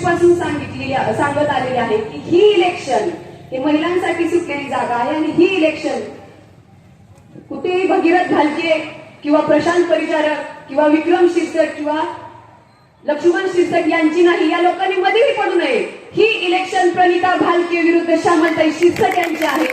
वर्षीपासून सांगत आलेले आहे की ही इलेक्शन हे महिलांसाठी सुटलेली जागा आहे आणि ही इलेक्शन कुठेही भगीरथ भालके किंवा प्रशांत परिचारक किंवा विक्रम शिरसट किंवा लक्ष्मण शिरसट यांची नाही, या लोकांनी मध्येही पडू नये। ही इलेक्शन प्रणिता भालके विरुद्ध श्यामलताई शिरसट यांची आहे।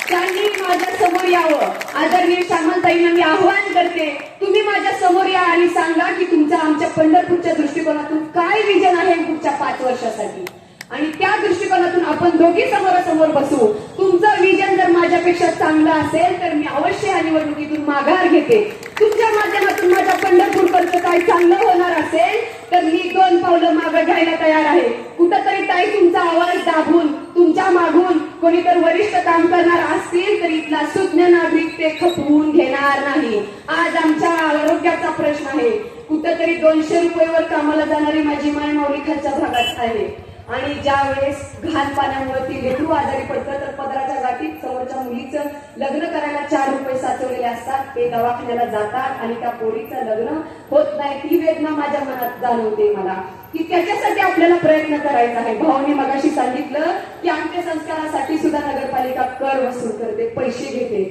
त्यांनी माझ्या समोर यावं। आदरणीय श्यामलताईंना मी आव्हान करते, तुम्ही माझ्या समोर या आणि सांगा की तुमच्या आमच्या पंढरपूरच्या दृष्टिकोनातून काय विजन आहे पुढच्या 5 वर्षासाठी, आणि त्या दृष्टिकोनातून आपण दोघी समोरासमोर बसू। तुमचं विजन जर माझ्यापेक्षा चांगलं असेल तर मी अवश्य या निवडणुकीतून माघार घेते। तुमच्या माध्यमातून माझ्या पंढरपूरकडचं काय चांगलं होणार असेल तर मी 2 पावलं मागे घ्यायला तयार आहे। कुठंतरी ताई तुमचा आवाज दाबून तुमच्या मागून कोणीतरी वरिष्ठ काम करणार असतील तर इथला सुज्ञ नागरिक ते खपवून घेणार नाही। आज आमच्या आरोग्याचा प्रश्न आहे। कुठंतरी 200 रुपयावर कामाला जाणारी माझी माय माऊली खालच्या भागात आहे आणि ज्या वेळेस घाण पाण्यामुळे ती लेकरू आजारी पडतं तर पदराच्या गाठीत समोरच्या मुलीचं लग्न करायला 4 रुपये साचवलेले असतात, ते दवाखान्याला जातात आणि त्या पोरीचं लग्न होत नाही। ती वेदना माझ्या मनात जाणवते मला की त्याच्यासाठी आपल्याला प्रयत्न करायचा आहे। भाऊनी मगाशी सांगितलं की अंत्यसंस्कारासाठी सुद्धा नगरपालिका कर वसूल करते, पैसे घेते।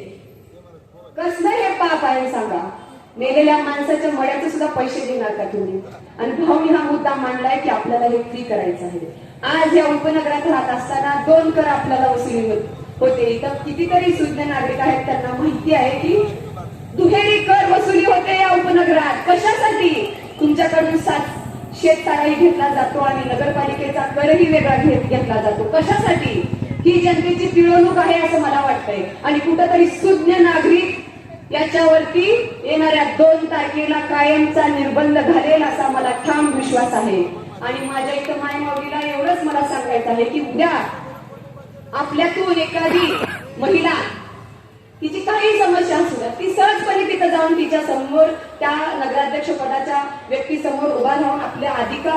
कसलं हे पाप आहे सांगा? मेलेल्या माणसाच्या मड्याचे सुद्धा पैसे देणार का तुम्ही? आणि भाऊनी हा मुद्दा मांडलाय की आपल्याला हे फ्री करायचं आहे। आज या उपनगरात राहत असताना 2 कर आपल्याला वसुली होते। इथं कितीतरी सुज्ञ नागरिक आहेत, त्यांना माहिती आहे की दुहेरी कर वसुली होते या उपनगरात। कशासाठी? तुमच्याकडून शेतसाराही घेतला जातो आणि नगरपालिकेचा करही वेगळा घेतला जातो। कशासाठी? ही जनतेची पिळवणूक आहे असं मला वाटतंय आणि कुठंतरी सुज्ञ नागरिक याच्यावरती येणाऱ्या 2 तारखेला कायमचा निर्बंध घालेल असा मला ठाम विश्वास आहे। आणि माझ्या इथं माय माऊलीला एवढंच मला सांगायचं आहे की उद्या आपल्यातून एखादी महिला तिची काही समस्या असू द्या, ती सहजपणे तिथं जाऊन तिच्या समोर त्या नगराध्यक्ष पदाच्या व्यक्ती समोर उभा राहून आपले अधिकार